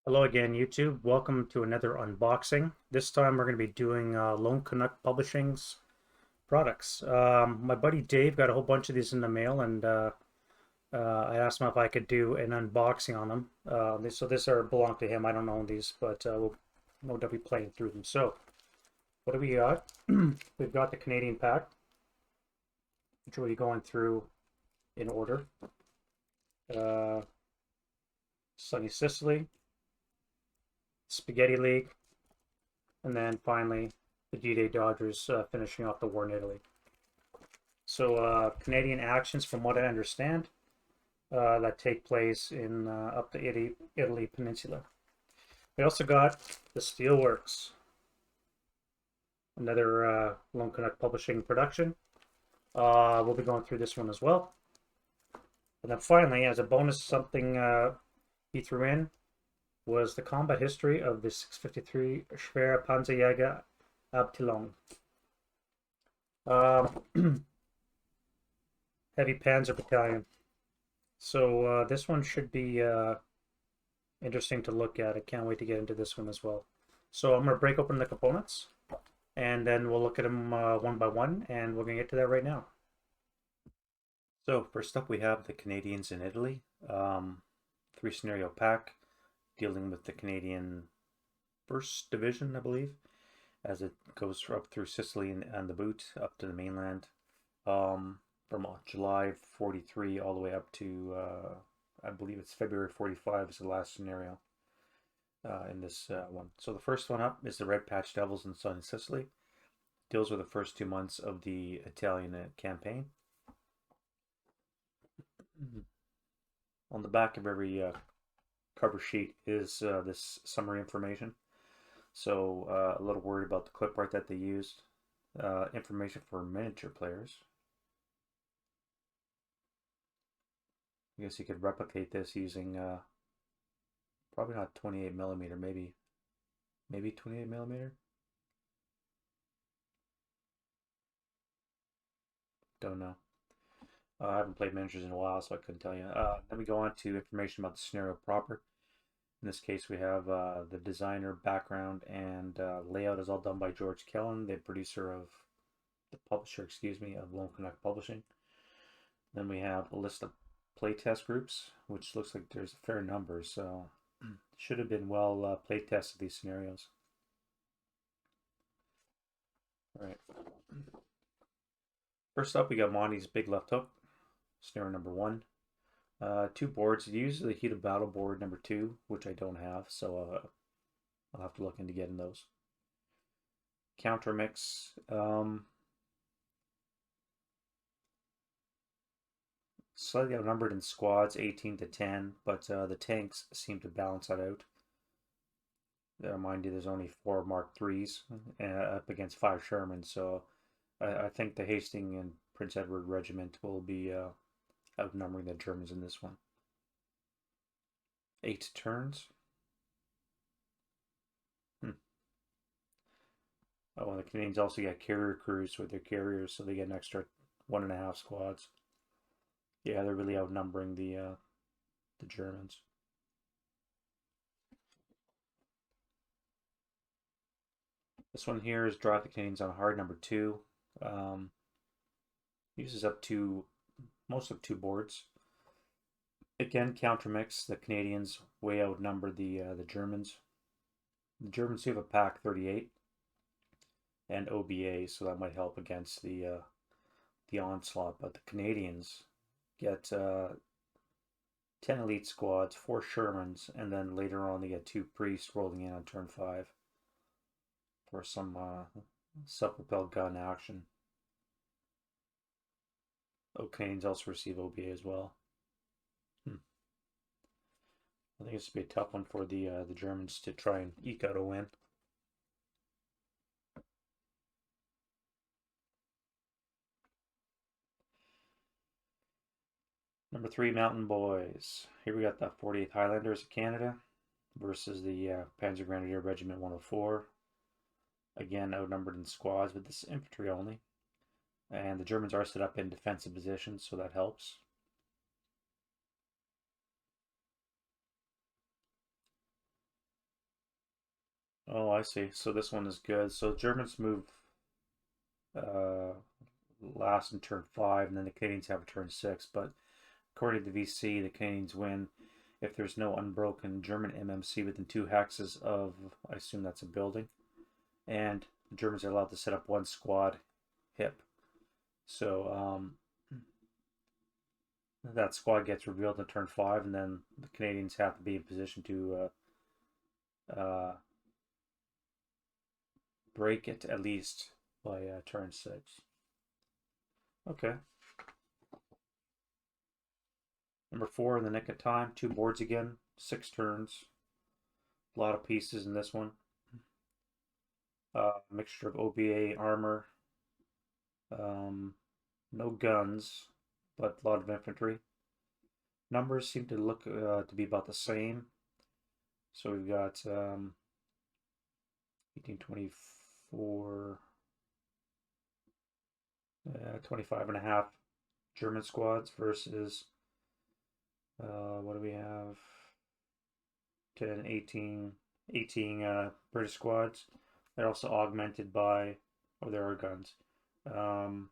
Hello again, YouTube. Welcome to another unboxing. This time we're going to be doing Lone Canuck Publishing's products. My buddy Dave got a whole bunch of these in the mail, and I asked him if I could do an unboxing on them. This are belong to him. I don't own these, but we'll no doubt be playing through them. So, what do we got? We've got the Canadian pack, which we'll be going through in order. Uh, Sunny Sicily, Spaghetti League, and then finally the D-Day Dodgers finishing off the war in Italy. So Canadian actions, from what I understand, that take place in up the Italy Peninsula. We also got the Steelworks, another Lone Canuck Publishing production. We'll be going through this one as well. And then finally, as a bonus, something he threw in was the combat history of the 653 Schwere Panzerjäger Abteilung. Heavy Panzer Battalion. So this one should be interesting to look at. I can't wait to get into this one as well. So I'm going to break open the components, and then we'll look at them one by one, and we're going to get to that right now. So first up we have the Canadians in Italy. 3-scenario pack dealing with the Canadian 1st Division, I believe, as it goes up through Sicily and the boot up to the mainland. From July 43 all the way up to I believe it's February 45 is the last scenario in this one. So the first one up is the Red Patch Devils in Southern Sicily. Deals with the first 2 months of the Italian campaign. On the back of every cover sheet is this summary information. So a little worried about the clip art that they used. Information for miniature players. I guess you could replicate this using probably not 28 millimeter, maybe 28 millimeter. Don't know. I haven't played miniatures in a while, so I couldn't tell you. Then we go on to information about the scenario proper. In this case, we have the designer, background, and layout is all done by George Kelln, the producer of the publisher, excuse me, of Lone Canuck Publishing. Then we have a list of playtest groups, which looks like there's a fair number, so should have been well playtested these scenarios. All right. First up, we got Monty's Big Left Hook, scenario number 1. 2 boards. It uses the Heat of Battle board number 2, which I don't have, so I'll have to look into getting those. Counter mix. Slightly outnumbered in squads, 18 to 10, but the tanks seem to balance that out. Mind you, there's only 4 Mark IIIs up against 5 Shermans, so I think the Hastings and Prince Edward Regiment will be outnumbering the Germans in this one. 8 turns. Oh, and the Canadians also get carrier crews with their carriers, so they get an extra 1.5 squads. Yeah, they're really outnumbering the Germans. This one here is Drive the Canadians on Hard number 2. Uses up to most of 2 boards. Again, counter mix. The Canadians way outnumber the Germans. The Germans do have a pack 38 and OBA, so that might help against the onslaught. But the Canadians get 10 elite squads, 4 Shermans, and then later on they get 2 priests rolling in on turn 5 for some self-propelled gun action. Canadians also receive OBA as well. I think it's going to be a tough one for the Germans to try and eke out a win. Number 3, Mountain Boys. Here we got the 48th Highlanders of Canada versus the Panzer Grenadier Regiment 104. Again, outnumbered in squads, but this is infantry only. And the Germans are set up in defensive positions, so that helps. Oh, I see. So this one is good. So Germans move uh, last in turn 5, and then the Canadians have a turn 6. But according to the VC, the Canadians win if there's no unbroken German MMC within 2 hexes of, I assume that's a building, and the Germans are allowed to set up 1 squad hip. So that squad gets revealed in turn 5, and then the Canadians have to be in position to break it at least by turn 6. Okay. Number 4, in the nick of time, 2 boards again, 6 turns. A lot of pieces in this one. Mixture of OBA armor, no guns, but a lot of infantry. Numbers seem to look to be about the same. So we've got 1824, 25 and a half German squads versus what do we have? 10, 18 British squads. They're also augmented by, oh, there are guns. 4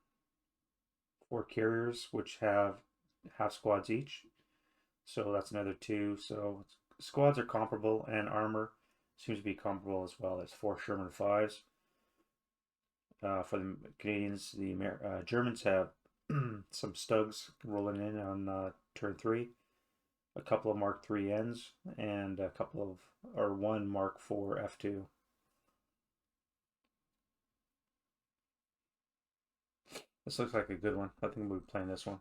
carriers, which have half squads each. So that's another 2. So squads are comparable, and armor seems to be comparable as well. There's 4 Sherman 5s. For the Canadians, the Germans have some Stugs rolling in on turn 3, a couple of Mark 3Ns, and a couple of, or 1 Mark 4 F2. This looks like a good one. I think we'll be playing this one.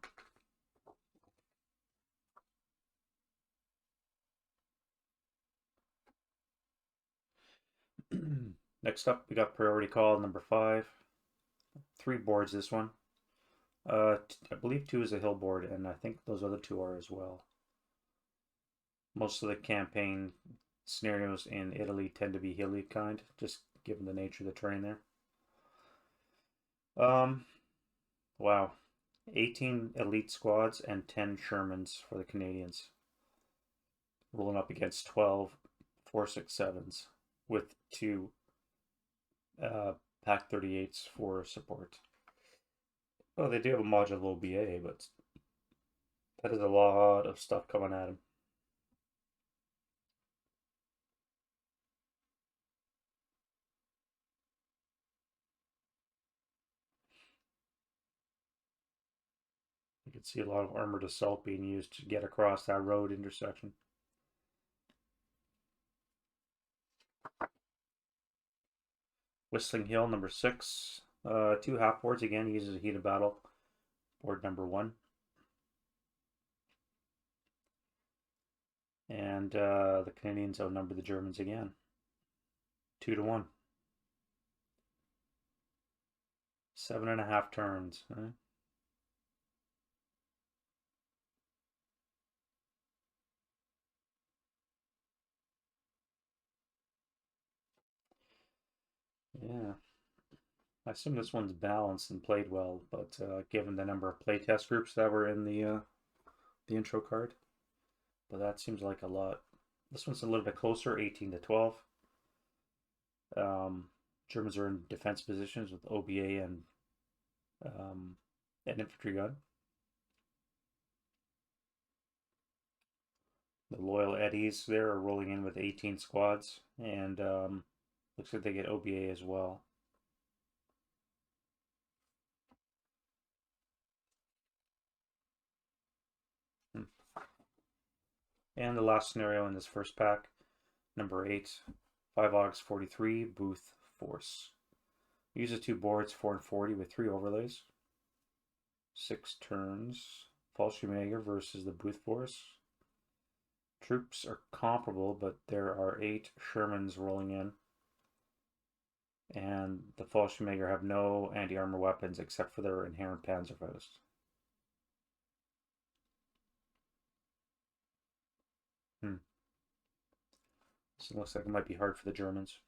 Next up, we got priority call number 5. 3 boards this one. I believe 2 is a hill board, and I think those other 2 are as well. Most of the campaign scenarios in Italy tend to be hilly kind, just given the nature of the terrain there. Wow. 18 elite squads and 10 Shermans for the Canadians. Rolling up against 12 4.67s with 2 Pack 38s for support. Oh, they do have a modular OBA, but that is a lot of stuff coming at him. You can see a lot of armored assault being used to get across that road intersection. Whistling Hill, number 6. 2 half boards again, uses a heated battle. Board number 1. And the Canadians outnumber the Germans again. 2-1. 7.5 turns. Right? Yeah. I assume this one's balanced and played well, but given the number of playtest groups that were in the intro card, but that seems like a lot. This one's a little bit closer, 18-12. Germans are in defense positions with OBA and an infantry gun. The Loyal Eddies there are rolling in with 18 squads, and looks like they get OBA as well. And the last scenario in this first pack, number 8, 5 August 43, Booth Force. Uses 2 boards, 4 and 40 with 3 overlays. 6 turns. Fallschirmjäger versus the Booth Force. Troops are comparable, but there are 8 Shermans rolling in. And the Fallschirmjäger have no anti-armor weapons except for their inherent Panzerfaust. So it looks like it might be hard for the Germans.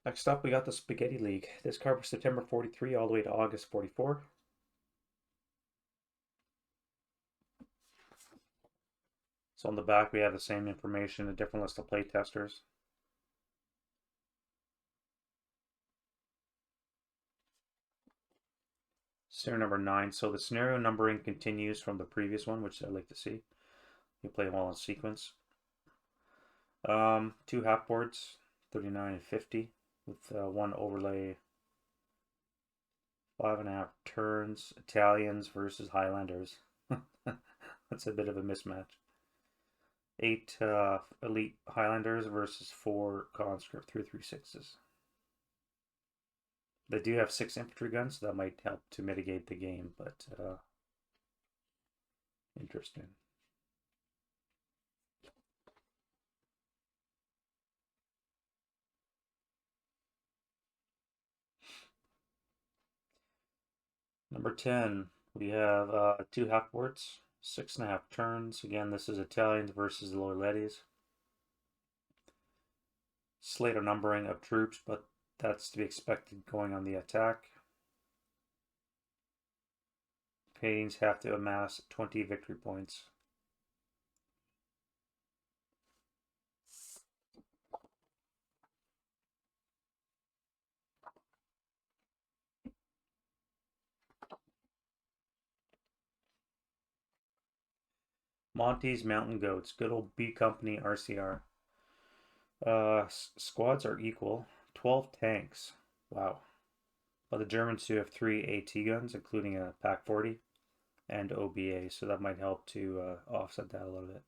Next up, we got the Spaghetti League. This covers September 43 all the way to August 44. So on the back we have the same information, a different list of playtesters. Scenario number 9. So the scenario numbering continues from the previous one, which I'd like to see. You play them all in sequence. 2 half boards, 39 and 50, with 1 overlay. 5.5 turns. Italians versus Highlanders. That's a bit of a mismatch. 8 elite Highlanders versus 4 conscript 336s. They do have 6 infantry guns, so that might help to mitigate the game, but interesting. Number 10, we have 2 half boards, 6.5 turns. Again, this is Italians versus the Loyalettes. Slate of numbering of troops, but that's to be expected going on the attack. Canadians have to amass 20 victory points. Monty's Mountain Goats, good old B Company RCR. Squads are equal. 12 tanks. Wow. But the Germans do have 3 AT guns, including a PaK 40 and OBA, so that might help to offset that a little bit.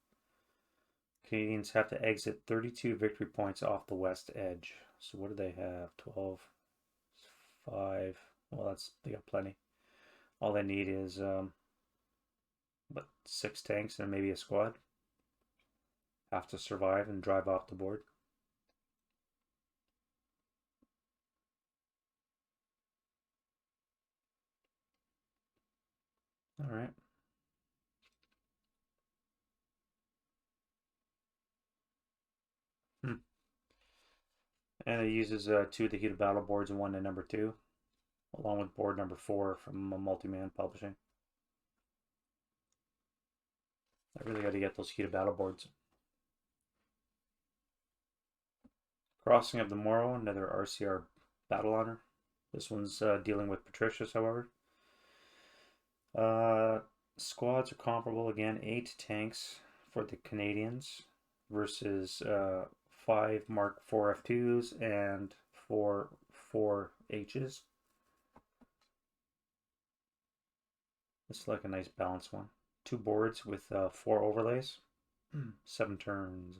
Canadians have to exit 32 victory points off the west edge. So what do they have? 12, 5. Well, they got plenty. All they need is 6 tanks and maybe a squad. Have to survive and drive off the board. All right. And it uses 2 of the heated battle boards and 1 in number 2, along with board number 4 from Multi-Man Publishing. I really got to get those heated battle boards. Crossing of the Morrow, another RCR battle honor. This one's dealing with Patricius, however. Squads are comparable again. 8 tanks for the Canadians versus 5 Mark 4 F2s and 4 H's. This is like a nice balanced one. 2 boards with 4 overlays. 7 turns.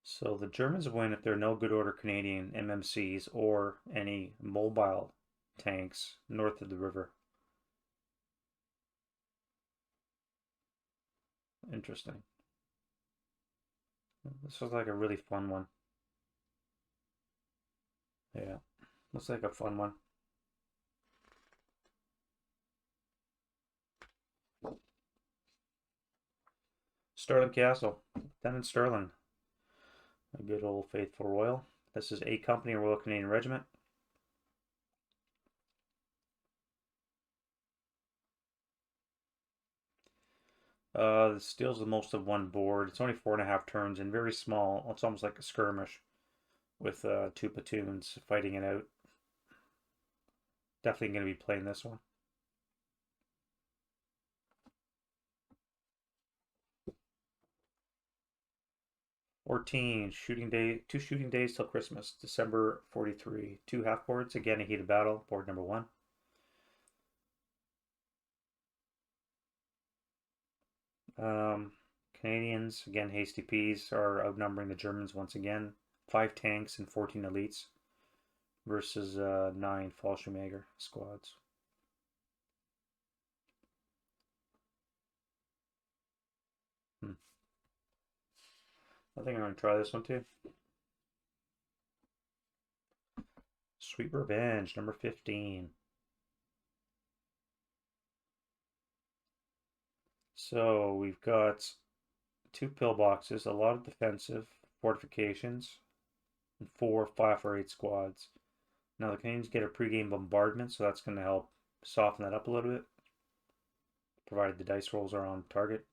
So the Germans win if there are no good order Canadian MMCs or any mobile tanks north of the river. Interesting. This was like a really fun one. Yeah, looks like a fun one. Stirling Castle, Lieutenant Stirling. A good old faithful royal. This is A Company, Royal Canadian Regiment. This steals the most of 1 board. It's only 4.5 turns and very small. It's almost like a skirmish with 2 platoons fighting it out. Definitely going to be playing this one. Shooting day, 2 shooting days till Christmas, December 43. 2 half boards, again a heated battle, board number 1. Canadians, again hasty peas, are outnumbering the Germans once again. 5 tanks and 14 elites versus 9 Fallschirmjäger squads. I think I'm going to try this one too. Sweet Revenge, number 15. So we've got 2 pillboxes, a lot of defensive fortifications, and 4 5 or 8 squads. Now the Canadians get a pregame bombardment, so that's going to help soften that up a little bit, provided the dice rolls are on target.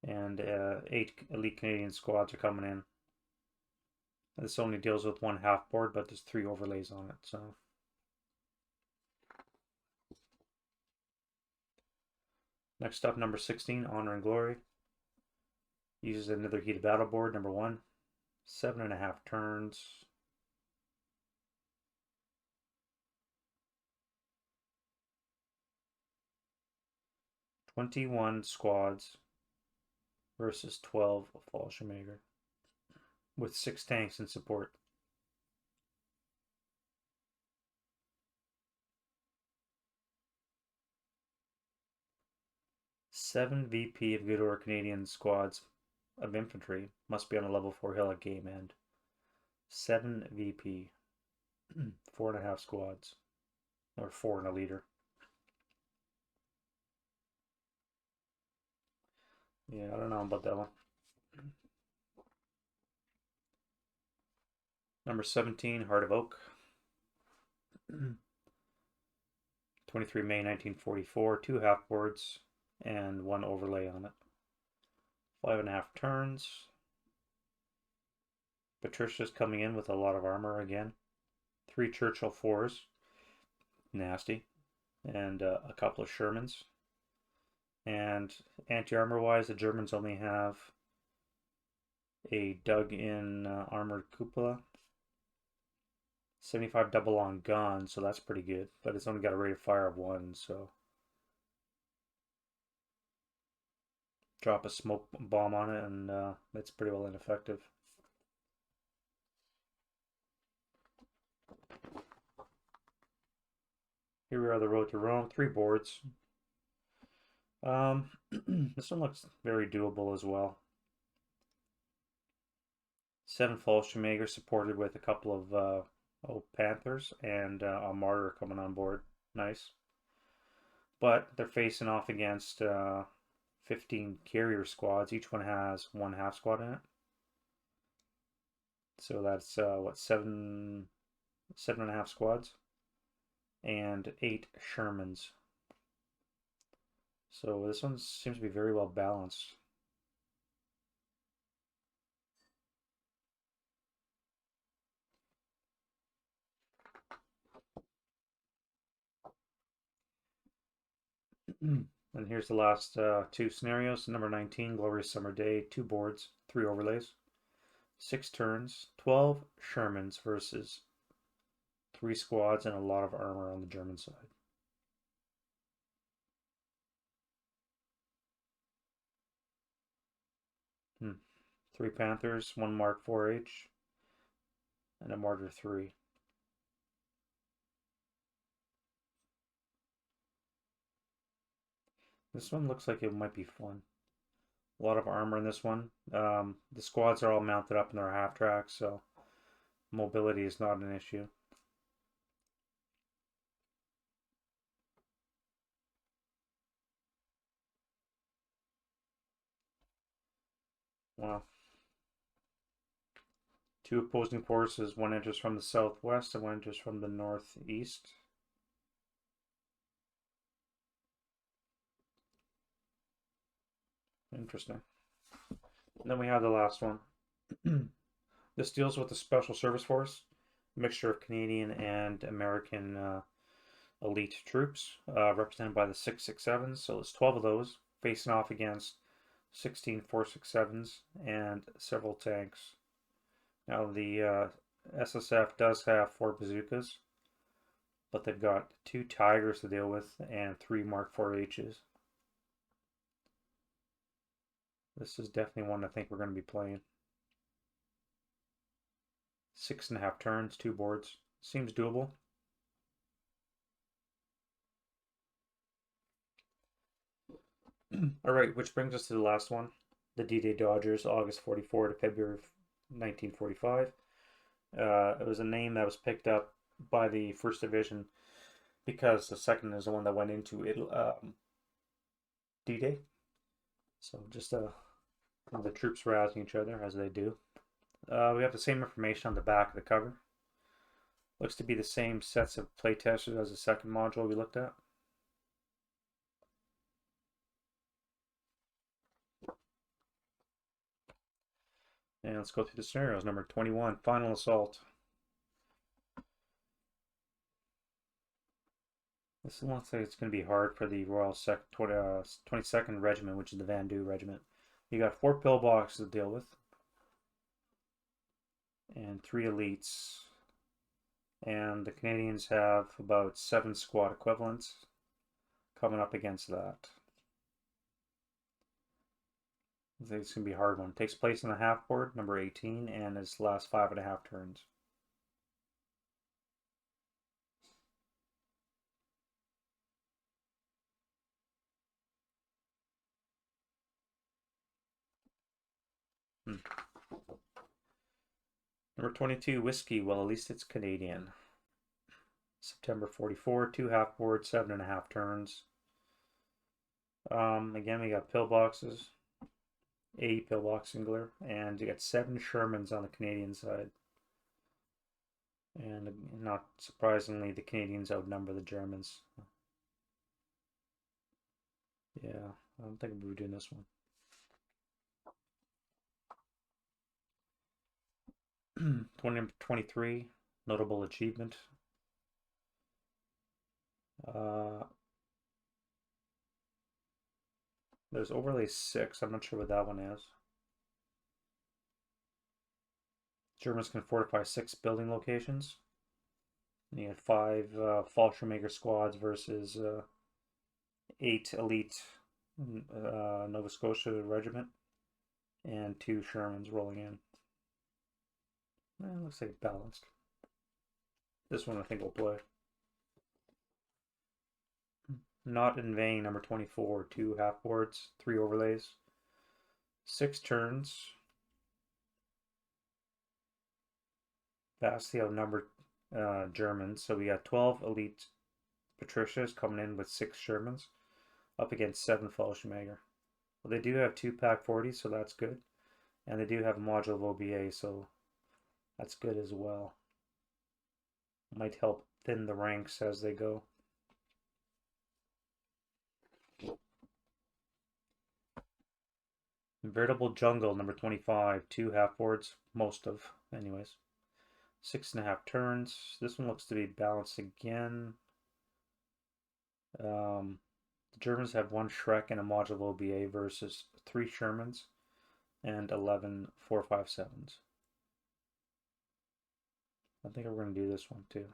And 8 elite Canadian squads are coming in. This only deals with 1 half board, but there's 3 overlays on it, so. Next up, number 16, Honor and Glory. Uses another heated battle board, number 1. 7.5 turns. $21 squads versus 12 Fallschirmjäger with 6 tanks in support. Seven VP of good or Canadian squads of infantry must be on a level 4 hill at game end. 7 VP, 4.5 squads, or 4 and a leader. Yeah, I don't know about that one. Number 17, Heart of Oak. 23 May 1944, 2 half boards and 1 overlay on it. 5.5 turns. Patricia's coming in with a lot of armor again. 3 Churchill 4s, nasty, and a couple of Shermans. And anti-armor wise, the Germans only have a dug-in armored cupola. 75 double on gun, so that's pretty good, but it's only got a rate of fire of 1, so drop a smoke bomb on it and it's pretty well ineffective. Here we are, the Road to Rome, 3 boards. This one looks very doable as well. 7 Fallschirmjäger supported with a couple of Panthers and a Martyr coming on board. Nice. But they're facing off against 15 carrier squads. Each one has 1 half squad in it. So that's what, 7.5 squads and 8 Shermans. So this one seems to be very well balanced. And here's the last 2 scenarios. Number 19, Glorious Summer Day, 2 boards, 3 overlays, 6 turns, 12 Shermans versus 3 squads and a lot of armor on the German side. Three Panthers, 1 Mark 4H, and a Martyr 3. This one looks like it might be fun. A lot of armor in this one. The squads are all mounted up in their half tracks, so mobility is not an issue. Wow. 2 opposing forces, 1 enters from the southwest and 1 enters from the northeast. Interesting. And then we have the last one. This deals with the Special Service Force, a mixture of Canadian and American elite troops, represented by the 667s. So there's 12 of those, facing off against 16 467s and several tanks. Now the SSF does have 4 bazookas, but they've got 2 Tigers to deal with and 3 Mark 4Hs. This is definitely one I think we're going to be playing. 6.5 turns, 2 boards. Seems doable. Alright, which brings us to the last one. The D-Day Dodgers, August 44 to February 1945. It was a name that was picked up by the 1st Division because the 2nd is the one that went into it, D-Day. So just the troops razzing each other as they do. We have the same information on the back of the cover. Looks to be the same sets of playtesters as the second module we looked at. And let's go through the scenarios. Number 21, Final Assault. This looks like it's going to be hard for the Royal 22nd Regiment, which is the Vendoux Regiment. You got 4 pillboxes to deal with. And 3 elites. And the Canadians have about 7 squad equivalents coming up against that. I think it's going to be a hard one. It takes place in the half board, number 18, and its last 5.5 turns. Number 22, Whiskey. Well, at least it's Canadian. September 44, 2 half boards, 7.5 turns. Again, we got pillboxes. 8 pillbox singular, and you got 7 Shermans on the Canadian side. And not surprisingly, the Canadians outnumber the Germans. Yeah, I don't think we're doing this one. 23, notable achievement. There's overlay 6. I'm not sure what that one is. Germans can fortify 6 building locations. And you have 5 Fallschirmjäger squads versus 8 elite Nova Scotia regiment and 2 Shermans rolling in. Looks like balanced. This one I think will play. Not in Vain, number 24. 2 half boards, 3 overlays, 6 turns. Vastly outnumbered Germans. So we got 12 elite Patricias coming in with 6 Shermans up against 7 Fallschirmjäger. Well, they do have 2 Pack 40s, so that's good. And they do have a module of OBA, so that's good as well. Might help thin the ranks as they go. Veritable Jungle, number 25. 2 half boards, most of, anyways. 6.5 turns. This one looks to be balanced again. The Germans have 1 Shrek and a module of OBA versus 3 Shermans and 11 4.57s. I think we're going to do this one too.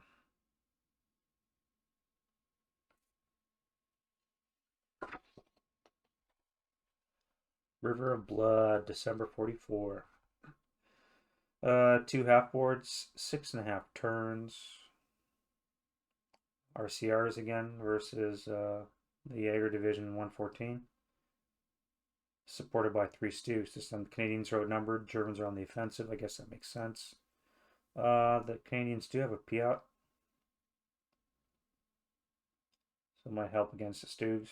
River of Blood, December 44. 2 half boards, 6.5 turns. RCRs again versus the Jaeger Division 114. Supported by 3 Stews. This time the Canadians are outnumbered, Germans are on the offensive. I guess that makes sense. The Canadians do have a Piat, so it might help against the Stews.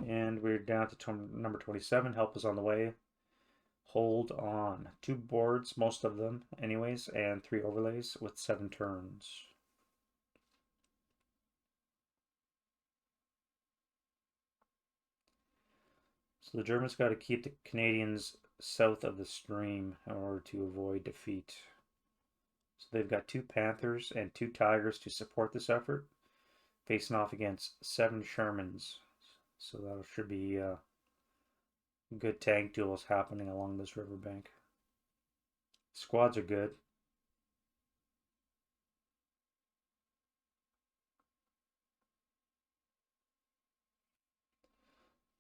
And we're down to number 27. Help is on the way. Hold on. 2 boards, most of them anyways, and 3 overlays with 7 turns. So the Germans got to keep the Canadians south of the stream in order to avoid defeat. So they've got 2 Panthers and 2 Tigers to support this effort, facing off against 7 Shermans. So that should be good tank duels happening along this riverbank. Squads are good.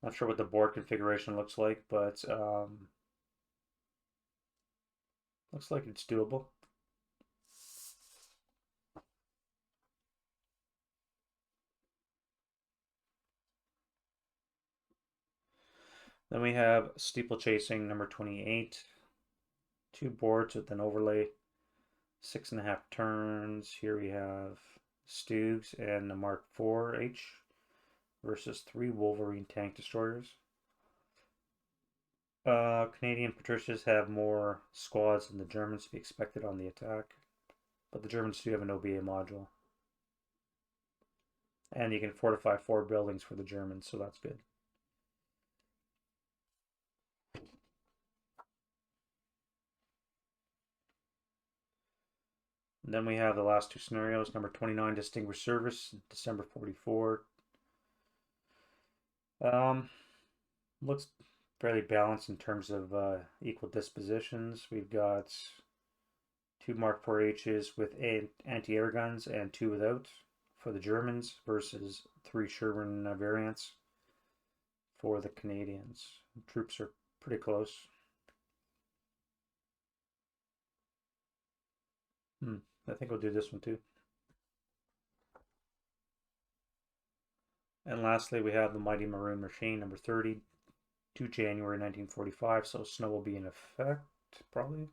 Not sure what the board configuration looks like, but looks like it's doable. Then we have Steeplechasing, number 28. 2 boards with an overlay, 6.5 turns. Here we have Stugs and the Mark IV-H versus 3 Wolverine tank destroyers. Canadian Patricias have more squads than the Germans to be expected on the attack, but the Germans do have an OBA module. And you can fortify 4 buildings for the Germans, so that's good. And then we have the last 2 scenarios. Number 29, Distinguished Service, December 44. Looks fairly balanced in terms of equal dispositions. We've got 2 Mark IV-H's with anti-air guns and 2 without for the Germans versus 3 Sherman variants for the Canadians. Troops are pretty close. I think we'll do this one too. And lastly, we have the Mighty Maroon Machine, number 30, to January 1945, so snow will be in effect, probably.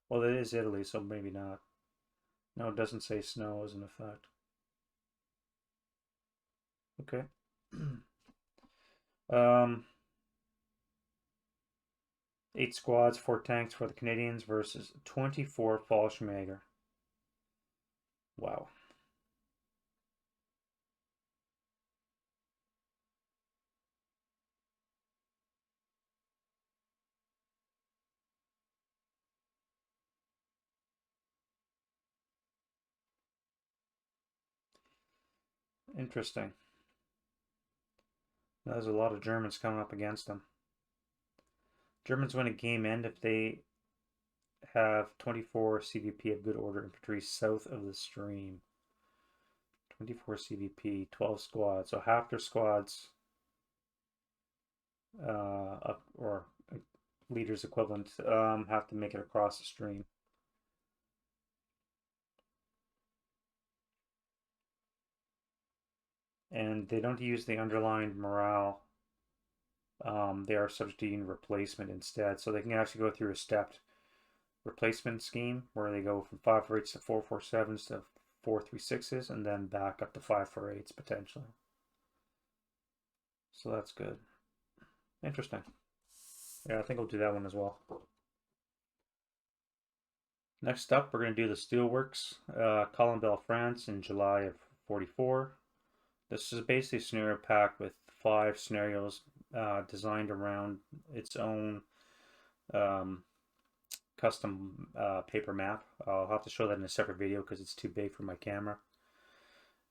Well, it is Italy, so maybe not. No, it doesn't say snow is in effect. Okay. 8 squads, 4 tanks for the Canadians versus 24 Fallschirmjäger. Wow. Interesting. There's a lot of Germans coming up against them. Germans win a game end if they have 24 CVP of good order infantry south of the stream. 24 CVP, 12 squads. So half their squads, or leaders equivalent, have to make it across the stream. And they don't use the underlined morale. They are subject to unit replacement instead. So they can actually go through a stepped replacement scheme where they go from 5-4-8s to 4-4-7s to 4-3-6s and then back up to 5-4-8s potentially. So that's good. Interesting. Yeah, I think we'll do that one as well. Next up, we're going to do the Steelworks, Colombelle, France in July of 44. This is basically a scenario pack with 5 scenarios designed around its own custom paper map. I'll have to show that in a separate video because it's too big for my camera.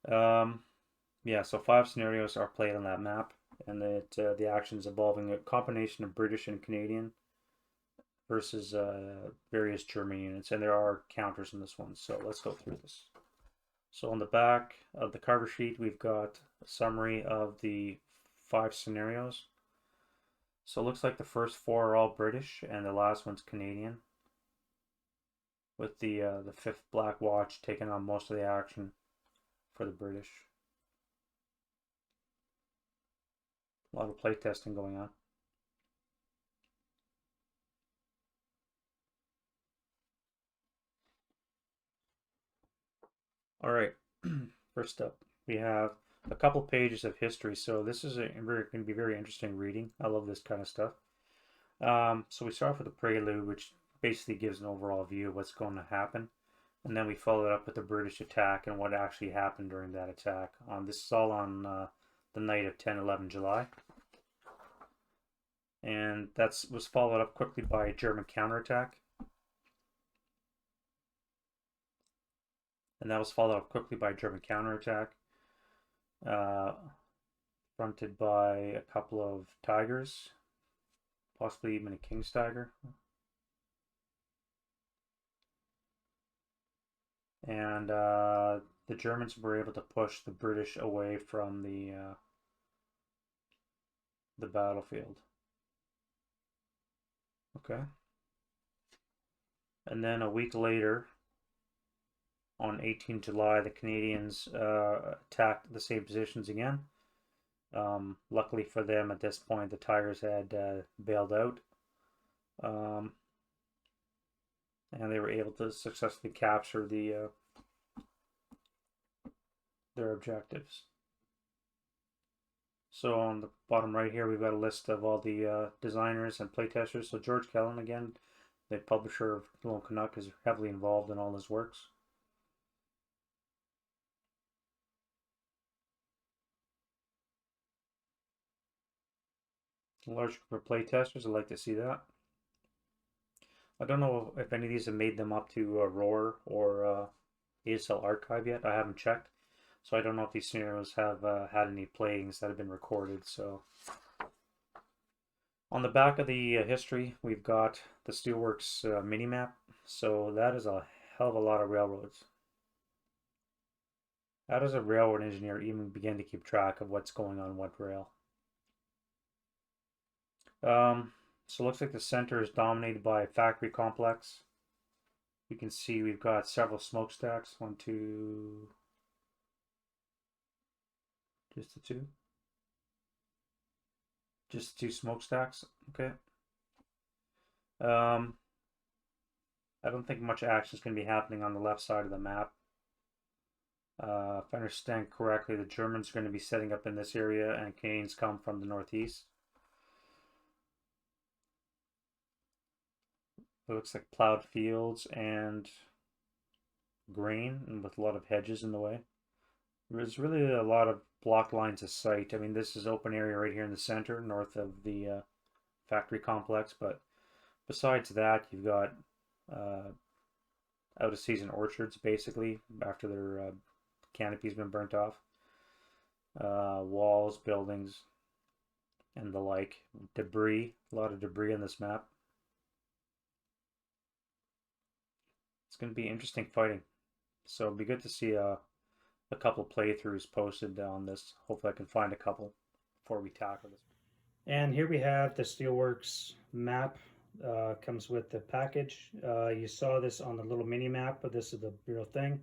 Yeah, so 5 scenarios are played on that map, and the actions involving a combination of British and Canadian versus various German units, and there are counters in this one, so let's go through this. So on the back of the cover sheet, we've got a summary of the 5 scenarios. So it looks like the first 4 are all British, and the last one's Canadian, with the 5th Black Watch taking on most of the action for the British. A lot of playtesting going on. All right, first up, we have a couple pages of history. So this is going to be very interesting reading. I love this kind of stuff. So we start off with the prelude, which basically gives an overall view of what's going to happen. And then we follow it up with the British attack and what actually happened during that attack. This is all on the night of 10-11 July. And that was followed up quickly by a German counterattack. And that was followed up quickly by a German counterattack, fronted by a couple of Tigers, possibly even a King's Tiger. And the Germans were able to push the British away from the battlefield. Okay. And then a week later, on 18 July, the Canadians attacked the same positions again. Luckily for them, at this point, the Tigers had bailed out. And they were able to successfully capture the their objectives. So on the bottom right here, we've got a list of all the designers and playtesters. So George Kelln, again, the publisher of Lone Canuck, is heavily involved in all his works. A large group of playtesters, I'd like to see that. I don't know if any of these have made them up to Roar or ASL Archive yet. I haven't checked. So I don't know if these scenarios have had any playings that have been recorded. So on the back of the history, we've got the Steelworks mini-map. So that is a hell of a lot of railroads. How does a railroad engineer even begin to keep track of what's going on what rail? So it looks like the center is dominated by a factory complex. You can see we've got several smokestacks. One, two, just the two. Just two smokestacks. Okay. I don't think much action is going to be happening on the left side of the map. If I understand correctly, the Germans are going to be setting up in this area and Canadians come from the northeast. It looks like plowed fields and grain, and with a lot of hedges in the way. There's really a lot of block lines of sight. I mean, this is open area right here in the center, north of the factory complex, but besides that, you've got out of season orchards, basically, after their canopy's been burnt off. Walls, buildings, and the like. Debris, a lot of debris on this map. It's going to be interesting fighting. So it'll be good to see a couple playthroughs posted on this. Hopefully I can find a couple before we tackle this. And here we have the Steelworks map. Comes with the package. You saw this on the little mini map, but this is the real thing.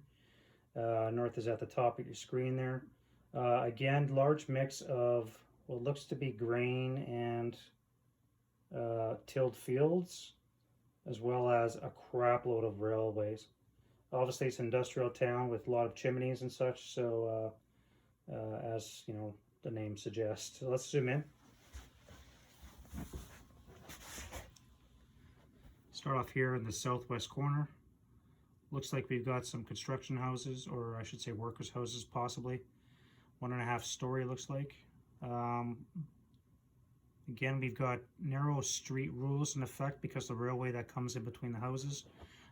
North is at the top of your screen there. Again, large mix of what looks to be grain and tilled fields, as well as a crap load of railways. Obviously, it's an industrial town with a lot of chimneys and such, so as you know, the name suggests. So let's zoom in. Start off here in the southwest corner. Looks like we've got some construction houses, or I should say workers' houses possibly. 1.5 story looks like. Again, we've got narrow street rules in effect because of the railway that comes in between the houses.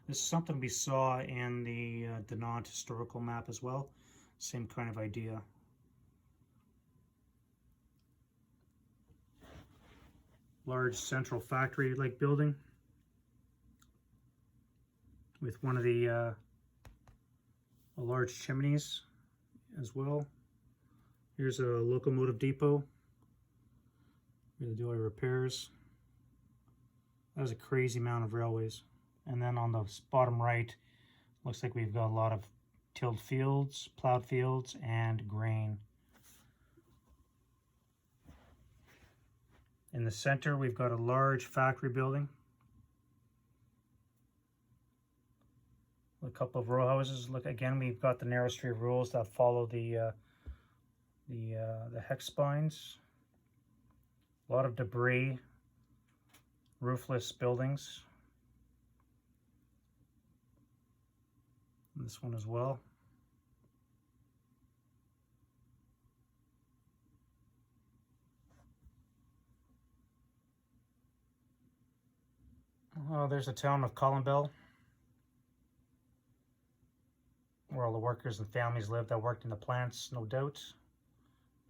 This is something we saw in the Denant historical map as well. Same kind of idea. Large central factory-like building with one of the large chimneys as well. Here's a locomotive depot. We're going to do our repairs. That was a crazy amount of railways. And then on the bottom right, looks like we've got a lot of tilled fields, plowed fields, and grain. In the center, we've got a large factory building. A couple of row houses. Look, again, we've got the narrow street rules that follow the hex spines. A lot of debris, roofless buildings. And this one as well. Oh, there's the town of Collinbell, where all the workers and families live that worked in the plants, no doubt.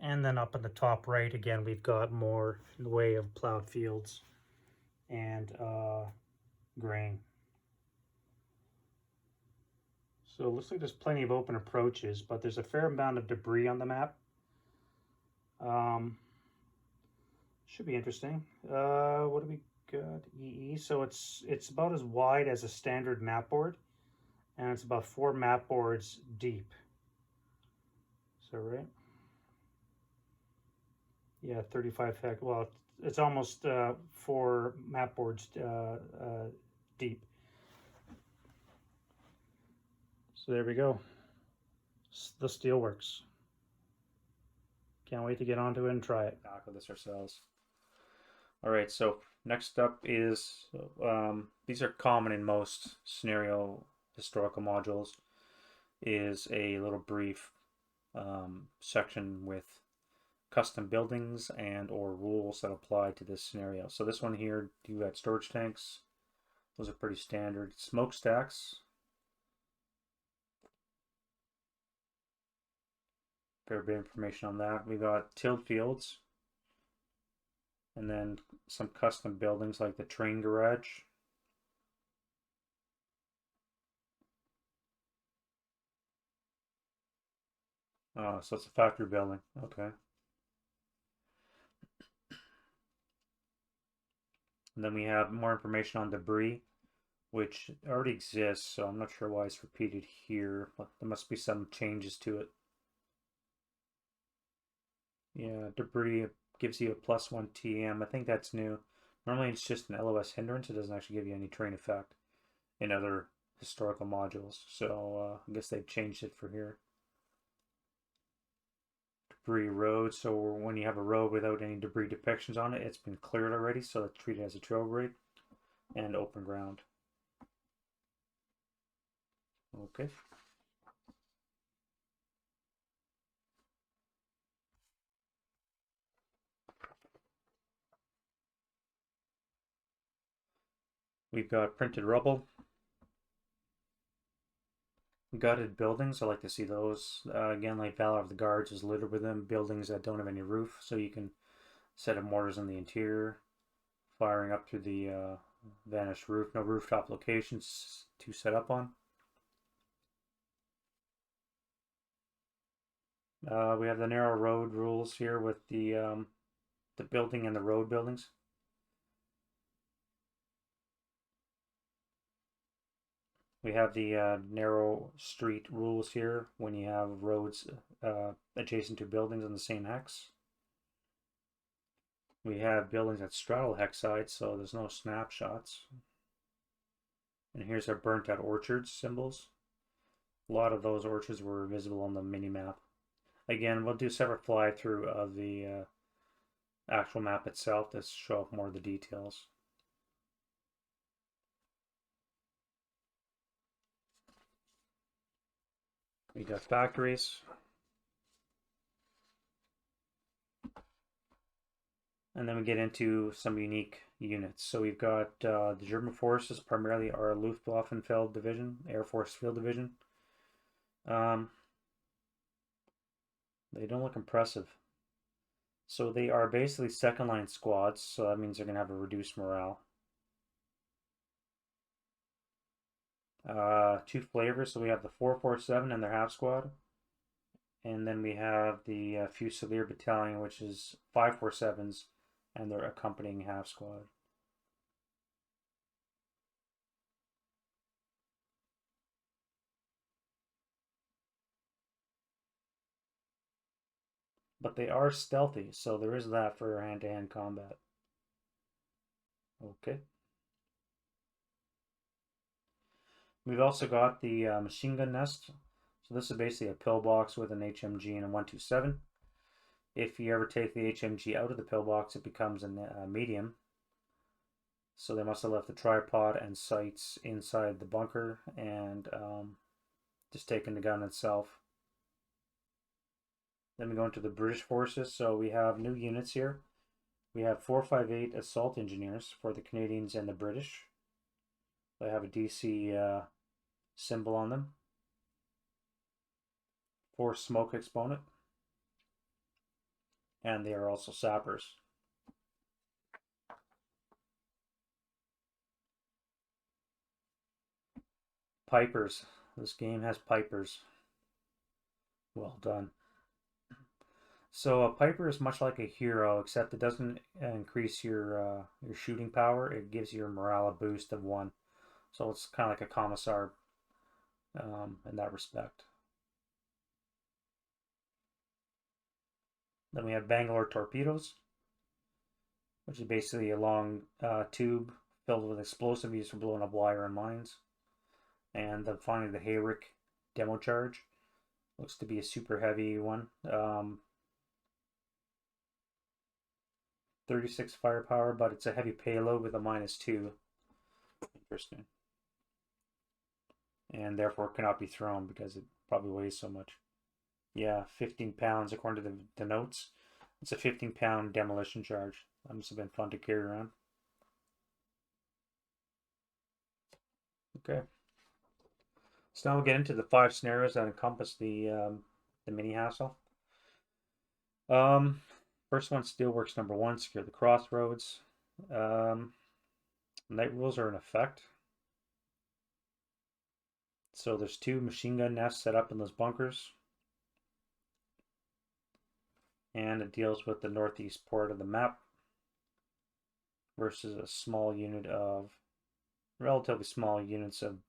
And then up in the top right, again, we've got more in the way of plowed fields and grain. So it looks like there's plenty of open approaches, but there's a fair amount of debris on the map. Should be interesting. What do we got? EE. So it's about as wide as a standard map board, and it's about 4 map boards deep. Is that right? Yeah, 35 hectares. Well, it's almost 4 map boards deep. So there we go. the Steelworks. Can't wait to get onto it and try it. Back with this ourselves. All right, so next up is these are common in most scenario historical modules. Is a little brief section with custom buildings and or rules that apply to this scenario. So this one here, you got storage tanks. Those are pretty standard. Smokestacks. Fair bit of information on that. We got tilled fields. And then some custom buildings like the train garage. So it's a factory building. Okay. And then we have more information on debris, which already exists, so I'm not sure why it's repeated here, but there must be some changes to it. Yeah, debris gives you a +1 TM. I think that's new. Normally it's just an LOS hindrance. It doesn't actually give you any train effect in other historical modules. So I guess they've changed it for here. Debris road. So when you have a road without any debris depictions on it, it's been cleared already. So it's treated as a trail grade and open ground. Okay. We've got printed rubble. Gutted buildings, I like to see those. Again, like Valor of the Guards is littered with them. Buildings that don't have any roof, so you can set up mortars in the interior, firing up through the vanished roof. No rooftop locations to set up on. We have the narrow road rules here with the building and the road buildings. We have the narrow street rules here when you have roads adjacent to buildings on the same hex. We have buildings that straddle hex sides, so there's no snapshots. And here's our burnt out orchards symbols. A lot of those orchards were visible on the mini map. Again, we'll do a separate fly through of the actual map itself to show off more of the details. We got factories. And then we get into some unique units. So we've got the German forces, primarily our Luftwaffenfeld Division, Air Force Field Division. They don't look impressive. So they are basically second line squads, so that means they're going to have a reduced morale. Two flavors, so we have the 447 and their half squad. And then we have the Fusilier Battalion, which is 547s and their accompanying half squad. But they are stealthy, so there is that for hand-to-hand combat. Okay. We've also got the machine gun nest. So this is basically a pillbox with an HMG and a 127. If you ever take the HMG out of the pillbox, it becomes a medium. So they must have left the tripod and sights inside the bunker and just taken the gun itself. Then we go into the British forces. So we have new units here. We have 458 assault engineers for the Canadians and the British. They have a DC symbol on them. 4 smoke exponent. And they are also sappers. Pipers. This game has pipers. Well done. So a piper is much like a hero, except it doesn't increase your shooting power. It gives your morale a boost of 1. So it's kind of like a commissar in that respect. Then we have Bangalore torpedoes, which is basically a long tube filled with explosive used for blowing up wire and mines. And then finally the Hayrick demo charge. Looks to be a super heavy one. 36 firepower, but it's a heavy payload with a -2. Interesting. And therefore cannot be thrown because it probably weighs so much. Yeah, 15 pounds according to the notes. It's a 15-pound demolition charge. That must have been fun to carry around. Okay. So now we'll get into the 5 scenarios that encompass the mini-HASL. First one, Steelworks number 1, secure the crossroads. Night rules are in effect. So there's 2 machine gun nests set up in those bunkers. And it deals with the northeast port of the map versus a small unit of, relatively small units of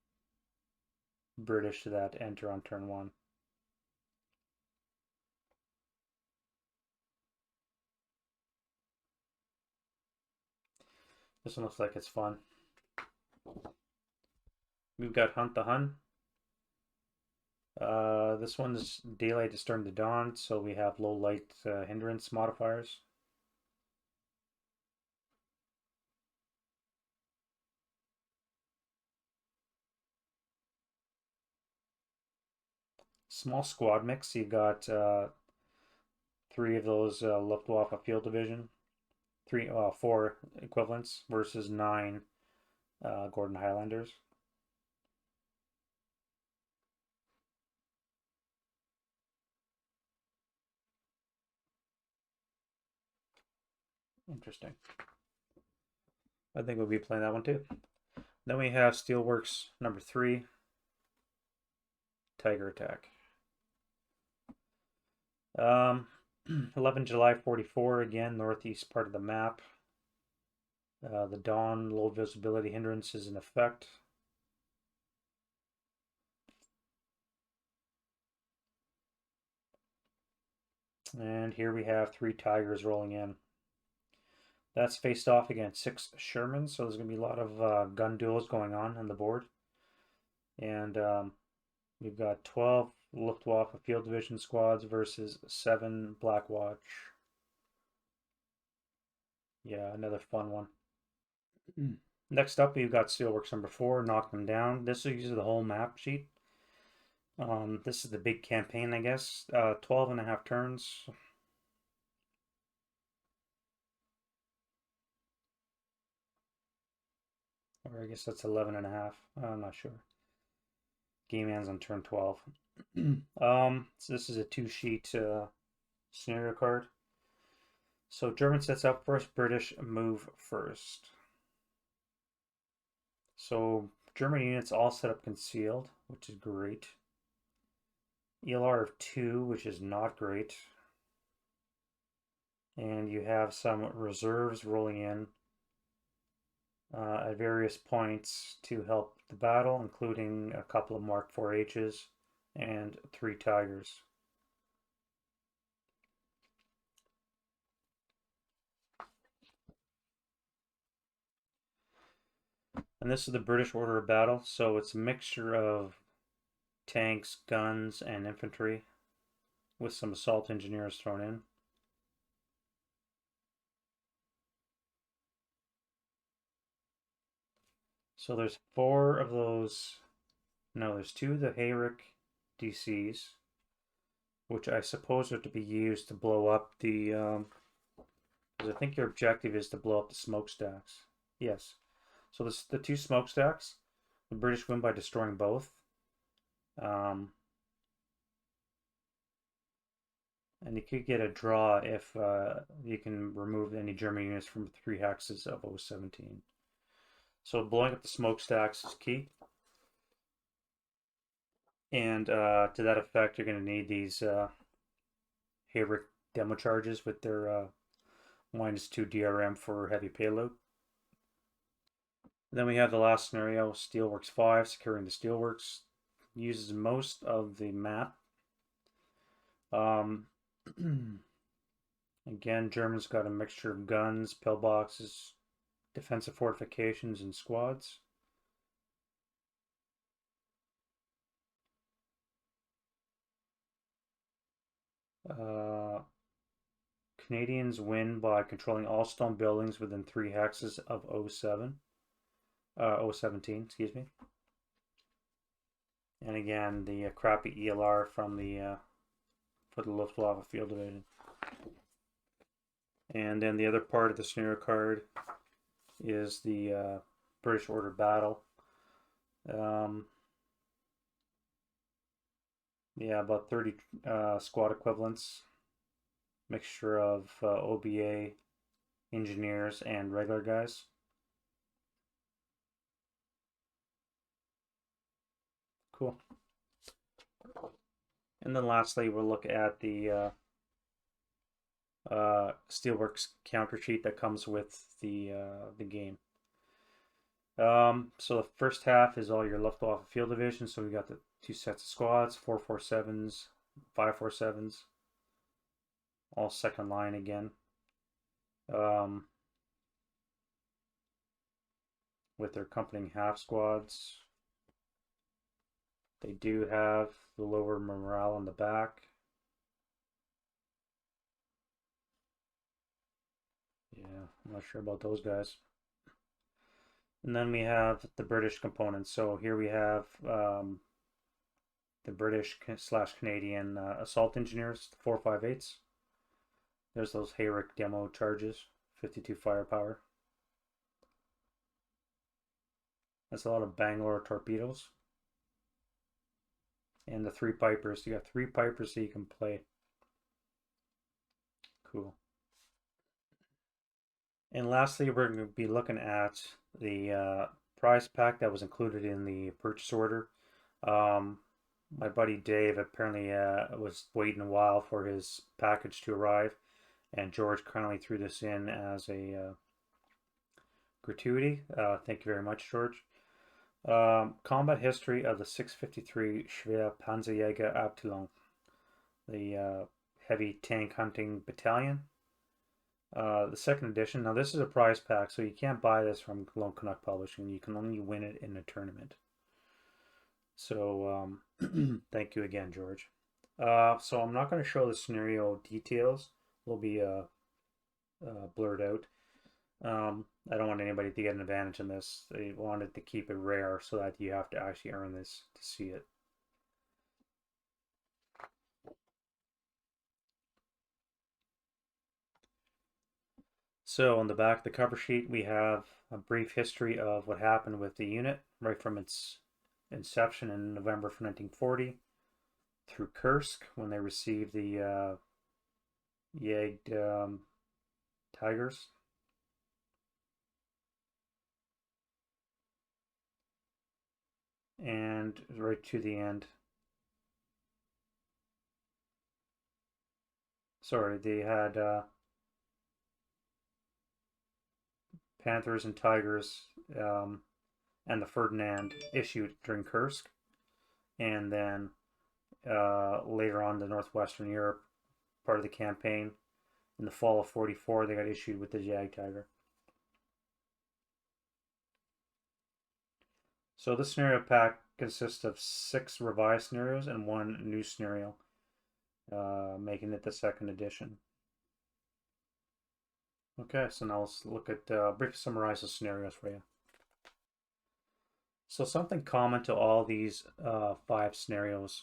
British that enter on turn 1. This one looks like it's fun. We've got Hunt the Hun. This one's daylight is turn to dawn, so we have low light hindrance modifiers. Small squad mix. You've got 3 of those Luftwaffe Field Division, 4 equivalents versus 9 Gordon Highlanders. Interesting. I think we'll be playing that one too. Then we have Steelworks number 3, Tiger Attack. 11 July 44, again, northeast part of the map. The dawn, low visibility hindrance is in effect. And here we have 3 Tigers rolling in. That's faced off against 6 Shermans, so there's going to be a lot of gun duels going on the board. And we've got 12 Luftwaffe Field Division squads versus 7 Black Watch. Yeah, another fun one. Next up, we've got Steelworks number 4, Knock Them Down. This uses the whole map sheet. This is the big campaign, I guess. 12.5 turns. Or I guess that's 11.5. I'm not sure. Game ends on turn 12. So this is a 2-sheet scenario card. So German sets up first, British move first. So German units all set up concealed, which is great. ELR of 2, which is not great. And you have some reserves rolling in at various points to help the battle, including a couple of Mark 4Hs and 3 Tigers. And this is the British order of battle, so it's a mixture of tanks, guns, and infantry with some assault engineers thrown in. So there's 4 of those. No, there's 2 of the Hayrick DCs, which I suppose are to be used to blow up the. Because I think your objective is to blow up the smokestacks. Yes. So the 2 smokestacks, the British win by destroying both. And you could get a draw if you can remove any German units from 3 hexes of 017. So blowing up the smokestacks is key. And to that effect, you're going to need these Hayrick demo charges with their -2 DRM for heavy payload. Then we have the last scenario, Steelworks 5, securing the Steelworks. Uses most of the map. Again, Germans got a mixture of guns, pillboxes, defensive fortifications, and squads. Canadians win by controlling all stone buildings within 3 hexes of 017, excuse me. And again, the crappy ELR from the for the Luftwaffe Field Division. And then the other part of the scenario card is the British Order Battle. Yeah, about 30 squad equivalents, mixture of OBA, engineers, and regular guys. Cool. And then lastly, we'll look at the Steelworks counter sheet that comes with the game. So the first half is all your Luftwaffe Field Division. So we got the 2 sets of squads, 447s, 547s, all second line again. With their accompanying half squads. They do have the lower morale on the back. Yeah, I'm not sure about those guys. And then we have the British components. So here we have the British / Canadian assault engineers, 458s. There's those Hayrick demo charges, 52 firepower. That's a lot of Bangalore torpedoes. And the 3 Pipers. You got 3 Pipers so you can play. Cool. And lastly, we're going to be looking at the prize pack that was included in the purchase order. My buddy Dave apparently was waiting a while for his package to arrive, and George kindly threw this in as a gratuity. Thank you very much, George. Combat history of the 653 Schwer Panzerjäger Abteilung, the heavy tank hunting battalion. The second edition. Now this is a prize pack, so you can't buy this from Lone Canuck Publishing. You can only win it in a tournament. So thank you again, George. So I'm not going to show the scenario details. Will be blurred out. I don't want anybody to get an advantage in this. They wanted to keep it rare so that you have to actually earn this to see it. So on the back of the cover sheet, we have a brief history of what happened with the unit right from its inception in November of 1940 through Kursk when they received the Jagd Tigers. And right to the end. Sorry, they had Panthers and Tigers and the Ferdinand issued during Kursk, and then later on the Northwestern Europe part of the campaign in the fall of 44 they got issued with the Jag Tiger. So this scenario pack consists of 6 revised scenarios and 1 new scenario, making it the second edition. Okay, so now let's look at briefly summarize the scenarios for you. So something common to all these 5 scenarios,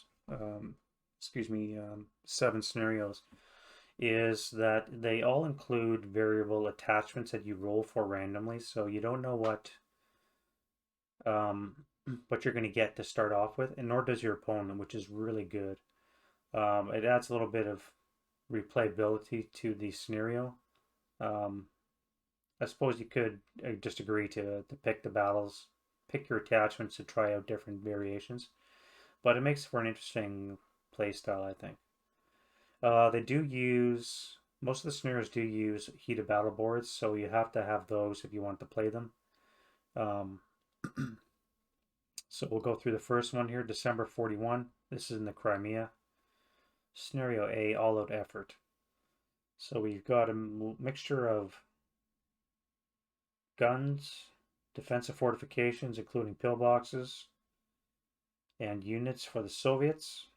7 scenarios, is that they all include variable attachments that you roll for randomly. So you don't know what you're going to get to start off with, and nor does your opponent, which is really good. It adds a little bit of replayability to the scenario. I suppose you could just agree to pick the battles, pick your attachments to try out different variations, but it makes for an interesting play style, I think. They do use, most of the scenarios do use heated battle boards, so you have to have those if you want to play them. So we'll go through the first one here, December 41. This is in the Crimea. Scenario A, all-out effort. So we've got a mixture of guns, defensive fortifications, including pillboxes, and units for the Soviets.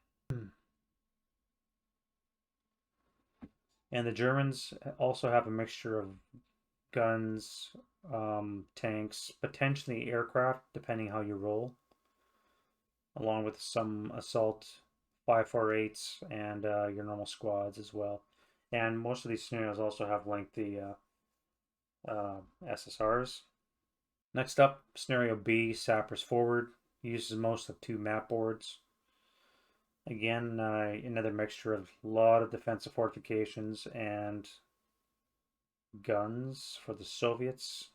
And the Germans also have a mixture of guns, tanks, potentially aircraft, depending how you roll, along with some assault 548s and your normal squads as well. And most of these scenarios also have lengthy SSRs. Next up, scenario B, Sappers Forward, uses most of 2 map boards. Again, another mixture of a lot of defensive fortifications and guns for the Soviets.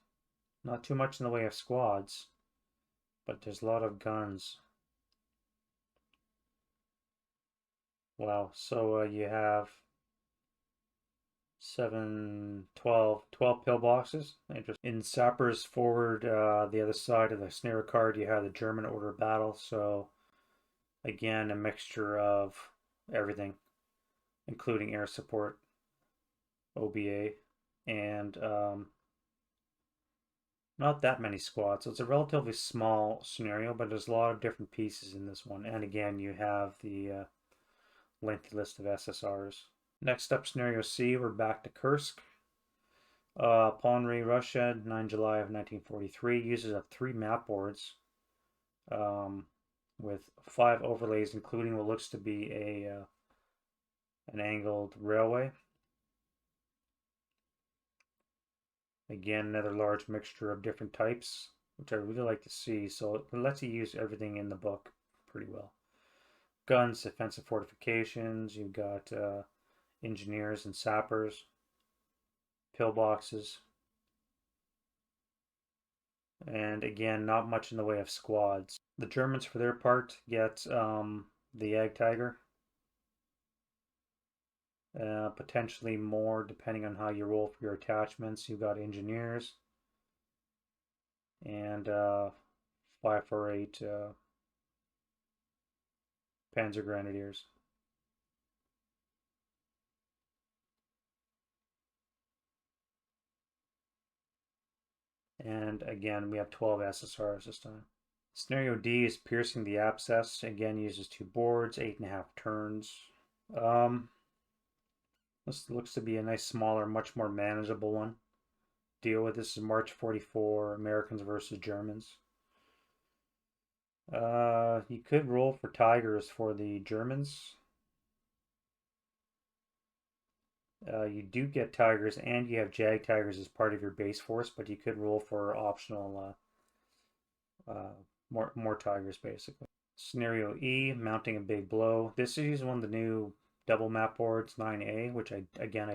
Not too much in the way of squads, but there's a lot of guns. Wow, so you have 7, 12 pillboxes. In Sappers Forward, the other side of the scenario card, you have the German order of battle. So again, a mixture of everything, including air support, OBA, and not that many squads. So it's a relatively small scenario, but there's a lot of different pieces in this one. And again, you have the lengthy list of SSRs. Next up, scenario C, we're back to Kursk. Ponry, Russia, 9 July of 1943, uses up 3 map boards with 5 overlays, including what looks to be an angled railway. Again, another large mixture of different types, which I really like to see. So it lets you use everything in the book pretty well. Guns, defensive fortifications, you've got engineers and sappers, pillboxes, and again, not much in the way of squads. The Germans, for their part, get the Jagdtiger. Potentially more depending on how you roll for your attachments. You've got engineers and 548 Panzer Grenadiers. And again, we have 12 SSRs this time. Scenario D is Piercing the Abscess. Again, uses 2 boards, 8.5 turns. This looks to be a nice, smaller, much more manageable one. Deal with this is March 44, Americans versus Germans. You could roll for Tigers for the Germans. You do get Tigers and you have Jagdtigers as part of your base force, but you could roll for optional more Tigers basically. Scenario E, Mounting a Big Blow. This is one of the new double map boards, 9A, which I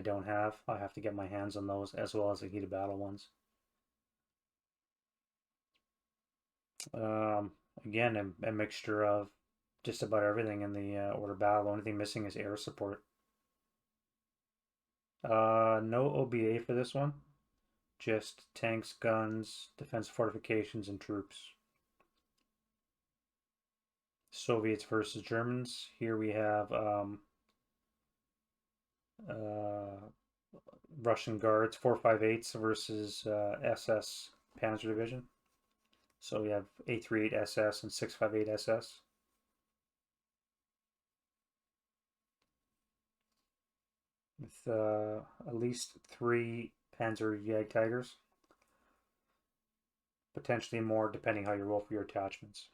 don't have. I have to get my hands on those, as well as the heated battle ones. Again, a mixture of just about everything in the order battle. The only thing missing is air support. No OBA for this one. Just tanks, guns, defense fortifications, and troops. Soviets versus Germans. Here we have Russian Guards, 458s versus SS Panzer Division. So we have 838 SS and 658 SS. With at least 3 Panzer Jagdtigers. Potentially more depending how you roll for your attachments.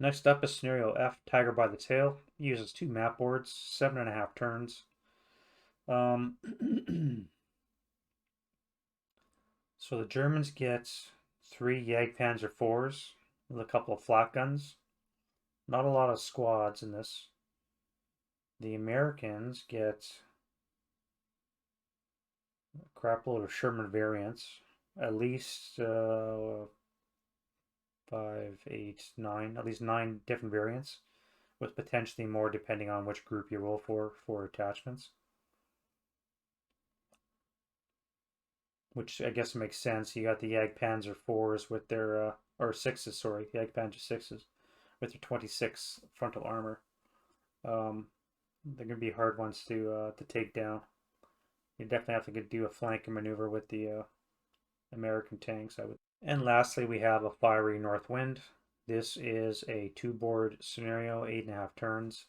Next up is Scenario F, Tiger by the Tail. It uses 2 map boards, 7.5 turns. So the Germans get 3 Jagdpanzer 4s with a couple of flak guns. Not a lot of squads in this. The Americans get a crap load of Sherman variants. At least 5, 8, 9. At least 9 different variants, with potentially more depending on which group you roll for attachments. Which I guess makes sense. You got the Jagdpanzer 4s with their, or 6s, sorry, Jagdpanzer 6s with their 26 frontal armor. They're going to be hard ones to take down. You definitely have to do a flanking maneuver with the American tanks, I would. And lastly, we have a Fiery North Wind. This is a 2-board scenario, 8.5 turns.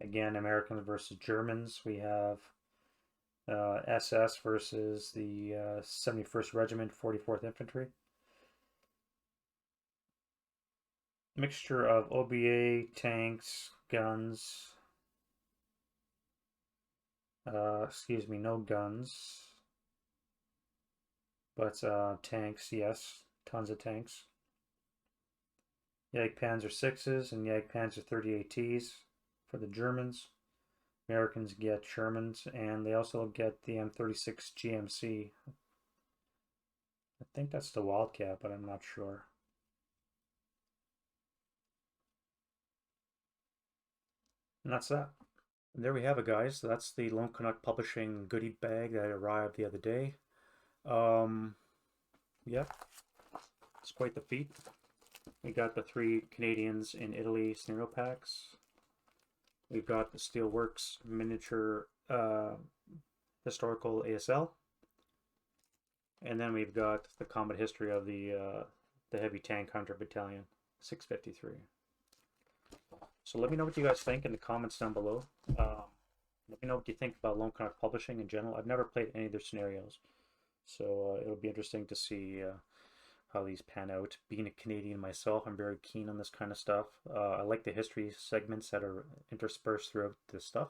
Again, Americans versus Germans. We have SS versus the 71st Regiment, 44th Infantry. Mixture of OBA, tanks, guns. Excuse me, no guns. But tanks, yes. Tons of tanks. Jagdpanzer 6s and Jagdpanzer 38Ts for the Germans. Americans get Shermans, and they also get the M36 GMC. I think that's the Wildcat, but I'm not sure. And that's that. And there we have it, guys. That's the Lone Canuck Publishing goodie bag that arrived the other day. Yeah, it's quite the feat. We got the 3 Canadians in Italy scenario packs. We've got the Steelworks miniature historical ASL. And then we've got the combat history of the Heavy Tank Hunter Battalion, 653. So let me know what you guys think in the comments down below. Let me know what you think about Lone Canuck Publishing in general. I've never played any of their scenarios, so it'll be interesting to see how these pan out. Being a Canadian myself, I'm very keen on this kind of stuff. I like the history segments that are interspersed throughout this stuff.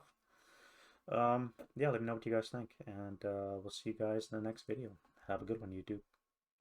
Yeah, let me know what you guys think, and we'll see you guys in the next video. Have a good one, YouTube.